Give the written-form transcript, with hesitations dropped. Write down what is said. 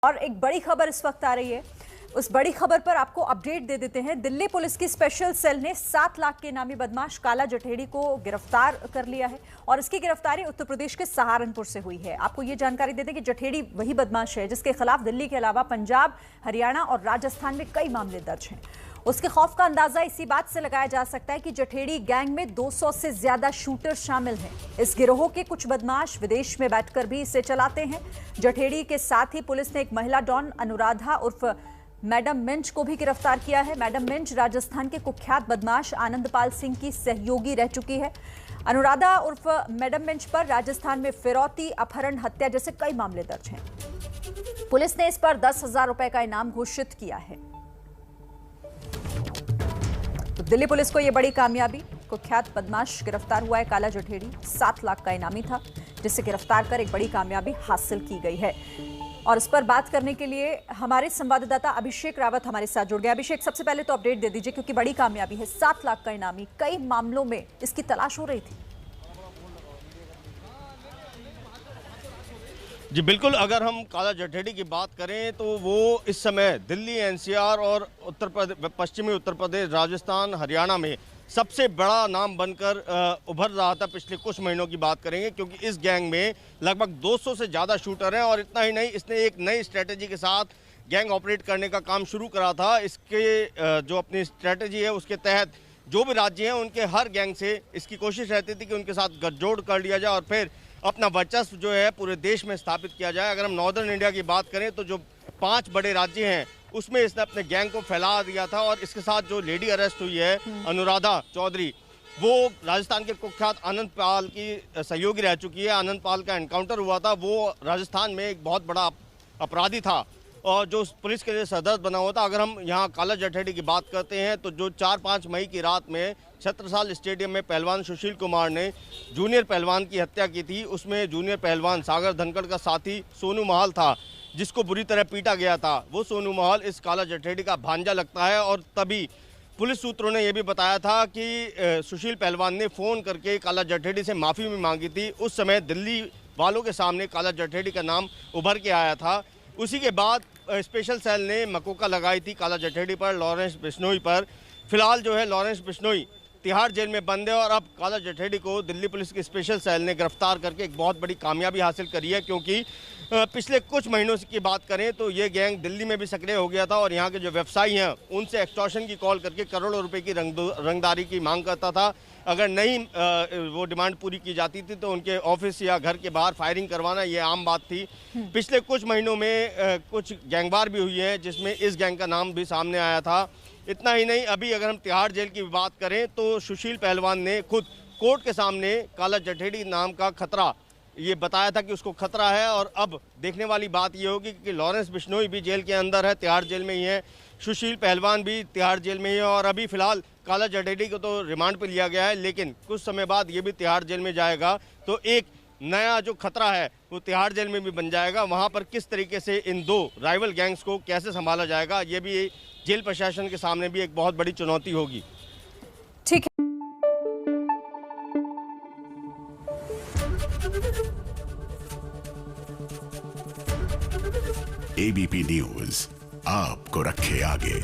और एक बड़ी खबर इस वक्त आ रही है। उस बड़ी खबर पर आपको अपडेट दे देते हैं। दिल्ली पुलिस की स्पेशल सेल ने 7 लाख के इनामी बदमाश काला जठेड़ी को गिरफ्तार कर लिया है और इसकी गिरफ्तारी उत्तर प्रदेश के सहारनपुर से हुई है। आपको ये जानकारी दे दें कि जठेड़ी वही बदमाश है जिसके खिलाफ दिल्ली के अलावा पंजाब, हरियाणा और राजस्थान में कई मामले दर्ज हैं। उसके खौफ का अंदाजा इसी बात से लगाया जा सकता है कि जठेड़ी गैंग में 200 से ज्यादा शूटर शामिल हैं। इस गिरोह के कुछ बदमाश विदेश में बैठकर भी इसे चलाते हैं। जठेड़ी के साथ ही पुलिस ने एक महिला डॉन अनुराधा उर्फ मैडम मिंच को भी गिरफ्तार किया है। मैडम मिंच राजस्थान के कुख्यात बदमाश आनंदपाल सिंह की सहयोगी रह चुकी है। अनुराधा उर्फ मैडम मिंच पर राजस्थान में फिरौती, अपहरण, हत्या जैसे कई मामले दर्ज हैं। पुलिस ने इस पर 10,000 रुपए का इनाम घोषित किया है। तो दिल्ली पुलिस को यह बड़ी कामयाबी, कुख्यात बदमाश गिरफ्तार हुआ है। काला जठेड़ी 7 लाख का इनामी था जिसे गिरफ्तार कर एक बड़ी कामयाबी हासिल की गई है। और इस पर बात करने के लिए हमारे संवाददाता अभिषेक रावत हमारे साथ जुड़ गया। अभिषेक, सबसे पहले तो अपडेट दे दीजिए क्योंकि बड़ी कामयाबी है। 7 लाख का इनामी, कई मामलों में इसकी तलाश हो रही थी। जी बिल्कुल, अगर हम काला जठेड़ी की बात करें तो वो इस समय दिल्ली, एनसीआर और पश्चिमी उत्तर प्रदेश, राजस्थान, हरियाणा में सबसे बड़ा नाम बनकर उभर रहा था। पिछले कुछ महीनों की बात करेंगे क्योंकि इस गैंग में लगभग 200 से ज़्यादा शूटर हैं और इतना ही नहीं, इसने एक नई स्ट्रेटेजी के साथ गैंग ऑपरेट करने का काम शुरू करा था। इसके जो अपनी स्ट्रेटेजी है उसके तहत जो भी राज्य हैं उनके हर गैंग से इसकी कोशिश रहती थी कि उनके साथ गठजोड़ कर लिया जाए और फिर अपना वर्चस्व जो है पूरे देश में स्थापित किया जाए। अगर हम नॉर्दर्न इंडिया की बात करें तो जो 5 बड़े राज्य हैं उसमें इसने अपने गैंग को फैला दिया था। और इसके साथ जो लेडी अरेस्ट हुई है अनुराधा चौधरी, वो राजस्थान के कुख्यात आनंदपाल की सहयोगी रह चुकी है। आनंदपाल का एनकाउंटर हुआ था, वो राजस्थान में एक बहुत बड़ा अपराधी था और जो पुलिस के लिए सरदर्द बना हुआ था। अगर हम यहाँ काला जठेड़ी की बात करते हैं तो जो 4-5 मई की रात में छत्रसाल स्टेडियम में पहलवान सुशील कुमार ने जूनियर पहलवान की हत्या की थी, उसमें जूनियर पहलवान सागर धनखड़ का साथी सोनू महल था जिसको बुरी तरह पीटा गया था। वो सोनू महल इस काला जठेड़ी का भांजा लगता है और तभी पुलिस सूत्रों ने यह भी बताया था कि सुशील पहलवान ने फ़ोन करके काला जठेड़ी से माफ़ी भी मांगी थी। उस समय दिल्ली वालों के सामने काला जठेड़ी का नाम उभर के आया था। उसी के बाद स्पेशल सेल ने मकोका लगाई थी काला जठेड़ी पर, लॉरेंस बिश्नोई पर। फिलहाल जो है लॉरेंस बिश्नोई तिहाड़ जेल में बंद है और अब काला जठेड़ी को दिल्ली पुलिस की स्पेशल सेल ने गिरफ्तार करके एक बहुत बड़ी कामयाबी हासिल करी है। क्योंकि पिछले कुछ महीनों की बात करें तो ये गैंग दिल्ली में भी सक्रिय हो गया था और यहाँ के जो व्यवसायी हैं उनसे एक्सटॉर्शन की कॉल करके करोड़ों रुपए की रंगदारी की मांग करता था। अगर नहीं वो डिमांड पूरी की जाती थी तो उनके ऑफिस या घर के बाहर फायरिंग करवाना ये आम बात थी। पिछले कुछ महीनों में कुछ गैंगवार भी हुई है जिसमें इस गैंग का नाम भी सामने आया था। इतना ही नहीं, अभी अगर हम तिहाड़ जेल की बात करें तो सुशील पहलवान ने खुद कोर्ट के सामने काला जठेड़ी नाम का खतरा ये बताया था कि उसको खतरा है। और अब देखने वाली बात ये होगी कि लॉरेंस बिश्नोई भी जेल के अंदर है, तिहाड़ जेल में ही है, सुशील पहलवान भी तिहाड़ जेल में ही है और अभी फिलहाल काला जठेड़ी को तो रिमांड पर लिया गया है लेकिन कुछ समय बाद ये भी तिहाड़ जेल में जाएगा। तो एक नया जो खतरा है वो तिहाड़ जेल में भी बन जाएगा। वहाँ पर किस तरीके से इन 2 राइवल गैंग्स को कैसे संभाला जाएगा, ये भी जेल प्रशासन के सामने भी एक बहुत बड़ी चुनौती होगी। ठीक है। एबीपी न्यूज आपको रखे आगे।